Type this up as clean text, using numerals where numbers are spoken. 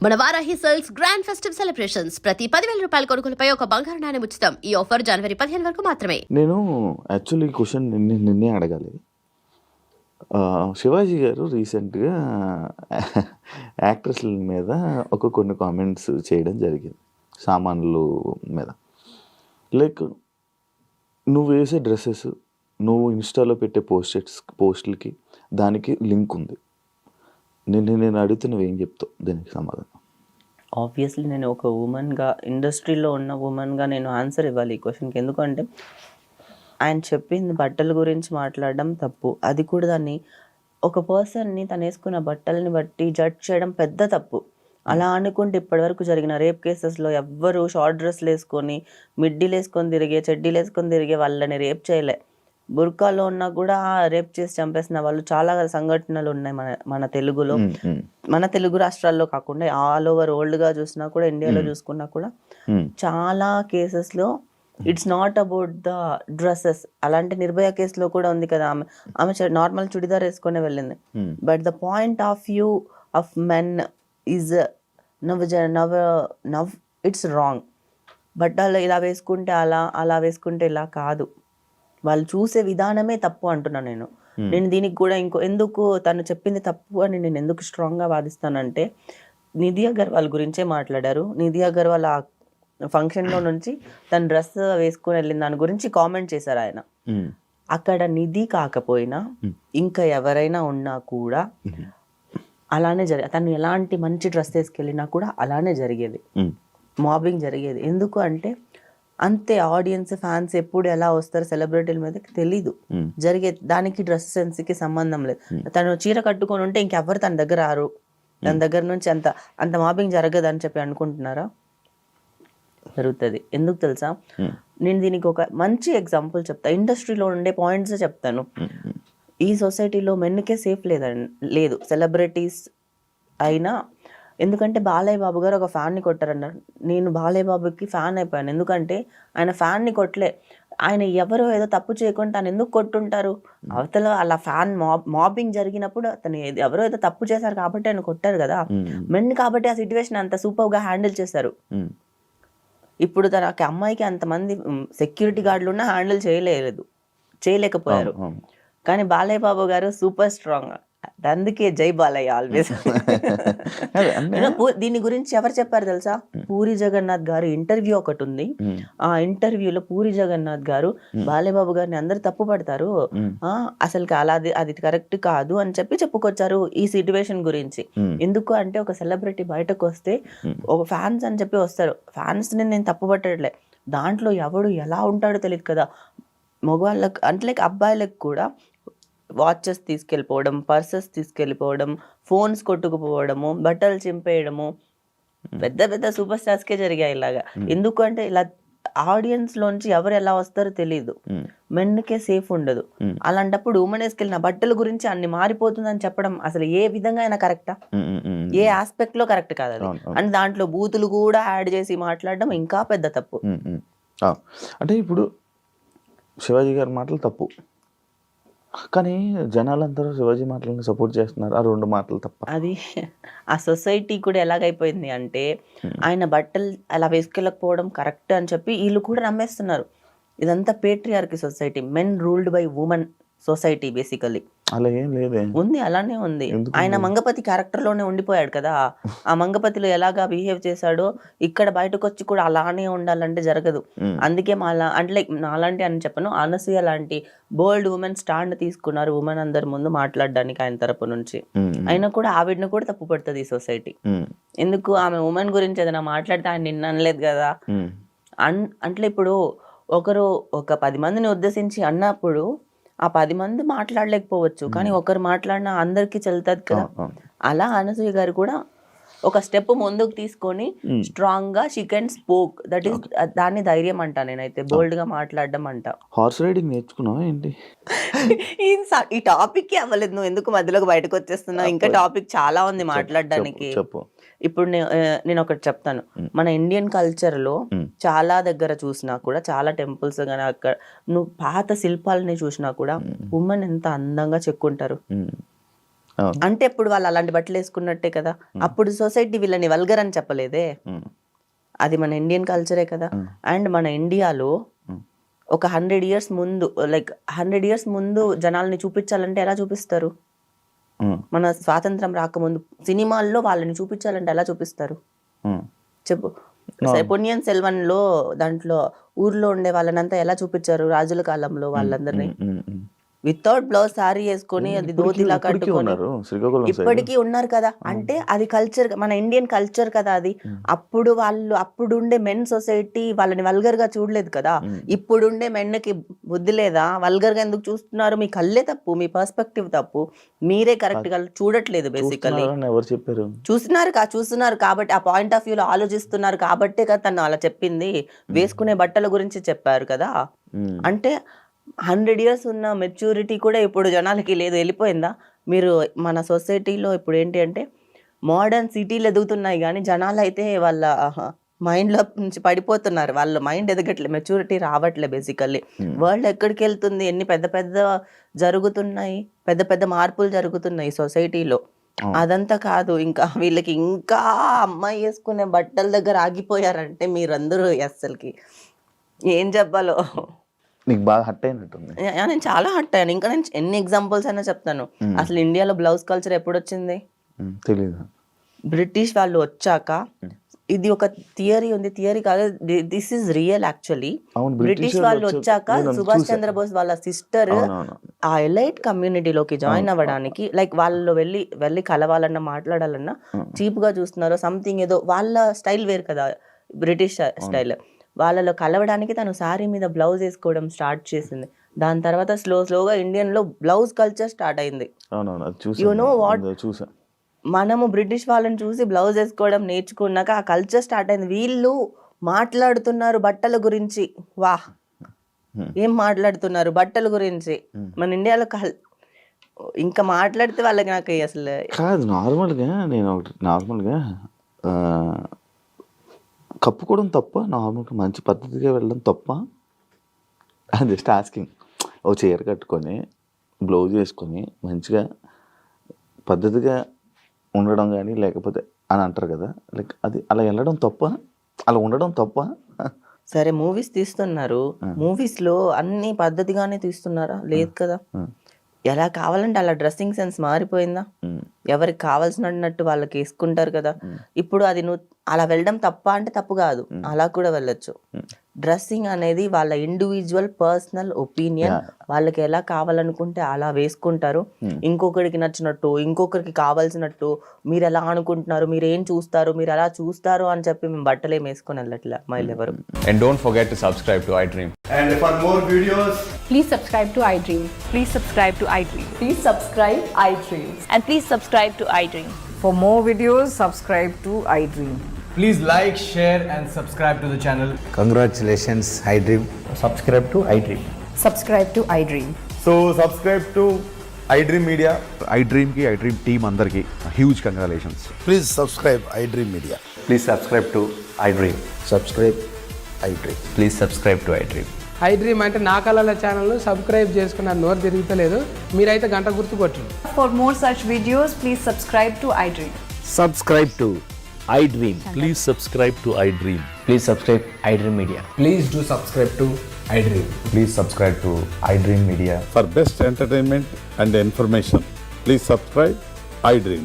మన Varahi sales grand festive celebrations ప్రతి 10,000 రూపాయల కొనుగోలుపై ఒక బంగారు నాణెం ఉచితం. ఈ ఆఫర్ జనవరి 15 వరకు మాత్రమే. నేను యాక్చువల్లీ ఈ క్వశ్చన్ నిన్నే అడగాలి. శివాజీ గారు రీసెంట్గా యాక్ట్రెస్ల మీద కొన్ని కామెంట్స్ చేయడం జరిగింది, సామాన్లు మీద. లైక్ నువ్వు వేసే డ్రెస్సెస్, నువ్వు ఇన్స్టాలో పెట్టే పోస్టులకి దానికి లింక్ ఉంది. నేను అడిగితే నువ్వేం చెప్తావు దీనికి సమాధానం? ఆబ్వియస్లీ నేను ఒక ఉమెన్గా, ఇండస్ట్రీలో ఉన్న ఉమెన్గా నేను ఆన్సర్ ఇవ్వాలి ఈ క్వశ్చన్కి. ఎందుకంటే ఆయన చెప్పింది బట్టల గురించి మాట్లాడడం తప్పు. అది కూడా దాన్ని ఒక పర్సన్ని తను వేసుకున్న బట్టలని బట్టి జడ్జ్ చేయడం పెద్ద తప్పు. అలా అనుకుంటే ఇప్పటివరకు జరిగిన రేప్ కేసెస్లో ఎవ్వరు షార్ట్ డ్రెస్లు వేసుకొని, మిడ్డీలు వేసుకొని తిరిగే, చెడ్డీలు వేసుకొని తిరిగే వాళ్ళని రేప్ చేయలే. బుర్కాలో ఉన్నా కూడా రేప్ చేసి చంపేసిన వాళ్ళు చాలా సంఘటనలు ఉన్నాయి మన తెలుగులో. మన తెలుగు రాష్ట్రాల్లో కాకుండా ఆల్ ఓవర్ వరల్డ్గా చూసినా కూడా, ఇండియాలో చూసుకున్నా కూడా చాలా కేసెస్లో it's not about the dresses. అలాంటి నిర్భయ కేసులో కూడా ఉంది కదా, ఆమె నార్మల్ చుడిదార్ వేసుకునే వెళ్ళింది. But the point of view of men is now it's wrong. బట్టలు ఇలా వేసుకుంటే అలా వేసుకుంటే ఇలా కాదు. వాళ్ళు చూసే విధానమే తప్పు అంటున్నాను నేను. నేను దీనికి కూడా ఎందుకు తను చెప్పింది తప్పు అని నేను ఎందుకు స్ట్రాంగ్గా వాదిస్తానంటే, నిధి అగర్వాల్ గురించే మాట్లాడారు. నిధి అగర్వాల్ ఆ ఫంక్షన్లో నుంచి తన డ్రెస్ వేసుకుని వెళ్ళిన దాని గురించి కామెంట్ చేశారు ఆయన. అక్కడ నిధి కాకపోయినా ఇంకా ఎవరైనా ఉన్నా కూడా అలానే తను ఎలాంటి మంచి డ్రెస్ వేసుకెళ్ళినా కూడా అలానే జరిగేది, మాబింగ్ జరిగేది. ఎందుకు అంటే అంతే, ఆడియన్స్ ఫ్యాన్స్ ఎప్పుడు ఎలా వస్తారు సెలబ్రిటీల మీద తెలీదు, జరిగేది. దానికి డ్రెస్ సెన్స్కి సంబంధం లేదు. తను చీర కట్టుకొని ఉంటే ఇంకెవ్వరు తన దగ్గర రారు, తన దగ్గర నుంచి అంత మాబింగ్ జరగదు అని చెప్పి అనుకుంటున్నారా? జరుగుతుంది. ఎందుకు తెలుసా? నేను దీనికి ఒక మంచి ఎగ్జాంపుల్ చెప్తా, ఇండస్ట్రీలో ఉండే పాయింట్స్ చెప్తాను. ఈ సొసైటీలో మెన్కే సేఫ్ లేదు, సెలబ్రిటీస్ అయినా. ఎందుకంటే బాలయ్య బాబు గారు ఒక ఫ్యాన్ని కొట్టారన్నారు. నేను బాలయ్య బాబుకి ఫ్యాన్ అయిపోయాను. ఎందుకంటే ఆయన ఫ్యాన్ని కొట్టలే, ఆయన ఎవరో ఏదో తప్పు చేయకుండా తను ఎందుకు కొట్టుంటారు? అవతల అలా ఫ్యాన్ మాబింగ్ జరిగినప్పుడు అతను ఎవరో ఏదో తప్పు చేశారు కాబట్టి ఆయన కొట్టారు కదా. మెన్ కాబట్టి ఆ సిచ్యువేషన్ అంత సూపర్గా హ్యాండిల్ చేశారు. ఇప్పుడు తనకి అమ్మాయికి అంతమంది సెక్యూరిటీ గార్డులు ఉన్నా హ్యాండిల్ చేయలేకపోయారు. కానీ బాలయ్య బాబు గారు సూపర్ స్ట్రాంగ్. అందుకే జై బాలయ్య ఆల్వేస్. దీని గురించి ఎవరు చెప్పారు తెలుసా? పూరి జగన్నాథ్ గారు ఇంటర్వ్యూ ఒకటి ఉంది. ఆ ఇంటర్వ్యూలో పూరి జగన్నాథ్ గారు బాలయ్య బాబు గారిని అందరు తప్పు పడతారు, అసలు అది కరెక్ట్ కాదు అని చెప్పుకొచ్చారు ఈ సిచ్యువేషన్ గురించి. ఎందుకు అంటే ఒక సెలబ్రిటీ బయటకు వస్తే ఒక ఫ్యాన్స్ అని చెప్పి వస్తారు. ఫ్యాన్స్ ని నేను తప్పు పట్టట్లే, దాంట్లో ఎవడు ఎలా ఉంటాడో తెలియదు కదా. మగవాళ్ళకి అంటే లైక్ అబ్బాయిలకు కూడా వాచెస్ తీసుకెళ్ళిపోవడం, పర్సెస్ తీసుకెళ్ళిపోవడం, ఫోన్స్ కొట్టుకుపోవడము, బట్టలు చింపేయడము పెద్ద పెద్ద సూపర్ స్టార్స్కే జరిగాయి ఇలాగా. ఎందుకు అంటే ఇలా ఆడియన్స్ లోంచి ఎవరు ఎలా వస్తారో తెలియదు, మెన్కే సేఫ్ ఉండదు. అలాంటప్పుడు ఉమెన్ వేసుకెళ్ళిన బట్టల గురించి అన్ని మారిపోతుందని చెప్పడం అసలు ఏ విధంగా అయినా కరెక్టా? ఏ ఆస్పెక్ట్ లో కరెక్ట్ కాదు అది. అండ్ దాంట్లో బూతులు కూడా యాడ్ చేసి మాట్లాడడం ఇంకా పెద్ద తప్పు. అంటే ఇప్పుడు శివాజీ గారి మాటలు తప్పు, కానీ జనాలందరూ శివాజీ మాటలను సపోర్ట్ చేస్తున్నారు. ఆ 2 మాటలు తప్ప. అది ఆ సొసైటీ కూడా ఎలాగైపోయింది అంటే, ఆయన బట్టలు అలా వేసుకెళ్ళకపోవడం కరెక్ట్ అని చెప్పి వీళ్ళు కూడా నమ్మేస్తున్నారు. ఇదంతా patriarchy society, men ruled by women society basically. అలా ఏం లేదే ఉంది, అలానే ఉంది. ఆయన మంగపతి క్యారెక్టర్ లోనే ఉండిపోయాడు కదా. ఆ మంగపతిలో ఎలాగా బిహేవ్ చేశాడో ఇక్కడ బయటకు వచ్చి కూడా అలానే ఉండాలంటే జరగదు. అందుకే అంటే లైక్ నాలాంటి అని చెప్పను, అనసూయ లాంటి బోల్డ్ ఉమెన్ స్టాండ్ తీసుకున్నారు ఉమెన్ అందరి ముందు మాట్లాడడానికి ఆయన తరపు నుంచి. అయినా కూడా ఆవిడని కూడా తప్పు పడుతుంది ఈ సొసైటీ. ఎందుకు? ఆమె ఉమెన్ గురించి ఏదైనా మాట్లాడితే ఆయన నిన్న అనలేదు కదా. అంటే ఇప్పుడు ఒకరు ఒక 10 మందిని ఉద్దేశించి అన్నప్పుడు ఆ 10 మంది మాట్లాడలేకపోవచ్చు, కానీ ఒకరు మాట్లాడినా అందరికీ చెల్లుతుంది కదా. అలా అనసూయ గారు కూడా ఒక స్టెప్ ముందుకు తీసుకొని స్ట్రాంగ్ గా she can spoke, that is దాన్ని ధైర్యం అంట. నేనైతే బోల్డ్ గా మాట్లాడడం అంట. హార్స్ రైడింగ్ నేర్చుకున్నావా ఏంటి? ఈ టాపిక్ కి అవ్వలేదు, నువ్వు ఎందుకు మధ్యలోకి బయటకు వచ్చేస్తున్నావు? ఇంకా టాపిక్ చాలా ఉంది మాట్లాడడానికి. ఇప్పుడు నేను ఒకటి చెప్తాను. మన ఇండియన్ కల్చర్ లో చాలా దగ్గర చూసినా కూడా, చాలా టెంపుల్స్ కానీ అక్కడ నువ్వు పాత శిల్పాలని చూసినా కూడా ఉమెన్ ఎంత అందంగా చెక్కుంటారు. అవును. అంటే ఇప్పుడు వాళ్ళు అలాంటి బట్టలు వేసుకున్నట్టే కదా. అప్పుడు సొసైటీ వీళ్ళని వల్గర్ అని చెప్పలేదే. అది మన ఇండియన్ కల్చరే కదా. అండ్ మన ఇండియాలో ఒక 100 years ముందు, లైక్ 100 years ముందు జనాల్ని చూపించాలంటే ఎలా చూపిస్తారు? మన స్వాతంత్రం రాకముందు సినిమాల్లో వాళ్ళని చూపించాలంటే ఎలా చూపిస్తారు చెప్పు? పొన్నియిన్ సెల్వన్లో దాంట్లో ఊర్లో ఉండే వాళ్ళనంతా ఎలా చూపించారు రాజుల కాలంలో? వాళ్ళందరినీ వితౌట్ బ్లౌజ్ సారీ వేసుకొని అది ధోతిలా కట్టుకొని ఇప్పటికీ ఉన్నారు కదా. అంటే అది కల్చర్, మన ఇండియన్ కల్చర్ కదా అది. అప్పుడు వాళ్ళు అప్పుడుండే మెన్ సొసైటీ వాళ్ళని వల్గర్ గా చూడలేదు కదా. ఇప్పుడుండే మెన్కి బుద్ధి లేదా? వల్గర్ గా ఎందుకు చూస్తున్నారు? మీ కళ్ళే తప్పు, మీ పర్స్పెక్టివ్ తప్పు, మీరే కరెక్ట్ గా చూడట్లేదు. బేసికలీ ఎవరు చెప్పారు? చూస్తున్నారు కాబట్టి, ఆ పాయింట్ ఆఫ్ వ్యూలో ఆలోచిస్తున్నారు కాబట్టే కదా తను అలా చెప్పింది. వేసుకునే బట్టల గురించి చెప్పారు కదా. అంటే 100 years ఉన్న మెచ్యూరిటీ కూడా ఇప్పుడు జనాలకి లేదు, వెళ్ళిపోయిందా? మీరు మన సొసైటీలో ఇప్పుడు ఏంటి అంటే మోడర్న్ సిటీలు ఎదుగుతున్నాయి కానీ జనాలు అయితే వాళ్ళ మైండ్లో నుంచి పడిపోతున్నారు. వాళ్ళ మైండ్ ఎదగట్లే, మెచ్యూరిటీ రావట్లే. బేసికల్లీ వరల్డ్ ఎక్కడికి వెళ్తుంది? ఎన్ని పెద్ద పెద్ద జరుగుతున్నాయి, పెద్ద పెద్ద మార్పులు జరుగుతున్నాయి సొసైటీలో. అదంతా కాదు, ఇంకా వీళ్ళకి ఇంకా అమ్మాయి వేసుకునే బట్టల దగ్గర ఆగిపోయారంటే మీరందరూ అస్సలకి ఏం చెప్పాలో. నీకు బాగా హట్ అయినట్టుంది. నేను చాలా హట్ అయ్యాను. ఇంకా నేను ఎన్ని ఎగ్జాంపుల్స్ అయినా చెప్తాను. అసలు ఇండియాలో బ్లౌజ్ కల్చర్ ఎప్పుడు వచ్చింది? తెలీదు. బ్రిటిష్ వాళ్ళు వచ్చాక. ఇది ఒక థియరీ ఉంది, థియరీ కాదు, this is real actually. British వాళ్ళు వచ్చాక సుభాష్ చంద్రబోస్ వాళ్ళ సిస్టర్ ఆ ఎలైట్ కమ్యూనిటీలోకి జాయిన్ అవ్వడానికి, లైక్ వాళ్ళు వెళ్ళి కలవాలన్నా మాట్లాడాలన్నా చీప్ గా చూస్తున్నారు సంథింగ్, ఏదో వాళ్ళ స్టైల్ వేరు కదా బ్రిటిష్ స్టైల్. వాళ్ళలో కలవడానికి తను శారీ మీద బ్లౌజ్ వేసుకోవడం స్టార్ట్ చేసింది. దాని తర్వాత స్లోగా ఇండియన్ లో బ్లౌజ్ కల్చర్ స్టార్ట్ అయింది. You know what? మనము బ్రిటిష్ వాళ్ళని చూసి బ్లౌజ్ వేసుకోవడం నేర్చుకున్నాక ఆ కల్చర్ స్టార్ట్ అయింది. వీళ్ళు మాట్లాడుతున్నారు బట్టల గురించి. వాహ్, ఏం మాట్లాడుతున్నారు బట్టల గురించి మన ఇండియాలో. ఇంకా మాట్లాడితే వాళ్ళకి నాకు అసలు కాదు. నార్మల్గా కప్పుకోవడం తప్ప, నార్మల్గా మంచి పద్ధతిగా వెళ్ళడం తప్ప? Just asking. ఓ చీర కట్టుకొని బ్లౌజ్ వేసుకొని మంచిగా పద్ధతిగా ఉండడం కానీ లేకపోతే అని అంటారు కదా, లైక్ అది అలా వెళ్ళడం తప్ప, అలా ఉండడం తప్ప? సరే, మూవీస్ తీస్తున్నారు, మూవీస్ లో అన్ని పద్ధతిగానే తీస్తున్నారా? లేదు కదా. ఎలా కావాలంటే అలా డ్రెస్సింగ్ సెన్స్ మారిపోయిందా? ఎవరికి కావాల్సినట్టు వాళ్ళకి వేసుకుంటారు కదా. ఇప్పుడు అది నువ్వు అలా వెళ్ళడం తప్ప అంటే తప్పు కాదు, అలా కూడా వెళ్ళొచ్చు. డ్రెస్సింగ్ అనేది వాళ్ళ ఇండివిజువల్ పర్సనల్ ఒపీనియన్. వాళ్ళకి ఎలా కావాలనుకుంటే అలా వేసుకుంటారు. ఇంకొకరికి నచ్చినట్టు, ఇంకొకరికి కావాల్సినట్టు మీరు ఎలా అనుకుంటున్నారు, మీరు ఏం చూస్తారు, మీరు ఎలా చూస్తారు అని చెప్పి మేము బట్టలు ఏం వేసుకొని వెళ్ళట్లే అమ్మాయిలు ఎవరు. And don't forget to subscribe to iDream. And for more videos, please subscribe to iDream. Please subscribe to iDream. Please subscribe iDream. And please subscribe to iDream. For more videos, subscribe to iDream. please like, share and subscribe to the channel. Congratulations, iDream. Subscribe to iDream. Subscribe to iDream. So subscribe to iDream Media. iDream ki iDream team andarki huge congratulations. Please subscribe iDream Media. Please subscribe to iDream. Subscribe iDream. Please subscribe to iDream. iDream అంటే నా కళల channel subscribe చేసుకున్న నోరు తిరుగుతలేదు, మీరైతే గంట గుర్తు కొట్టండి. For more such videos, please subscribe to iDream. Subscribe to iDream. Please subscribe to iDream. Please subscribe iDream Media. Please do subscribe to iDream. Please subscribe to iDream Media. For best entertainment and information, please subscribe iDream.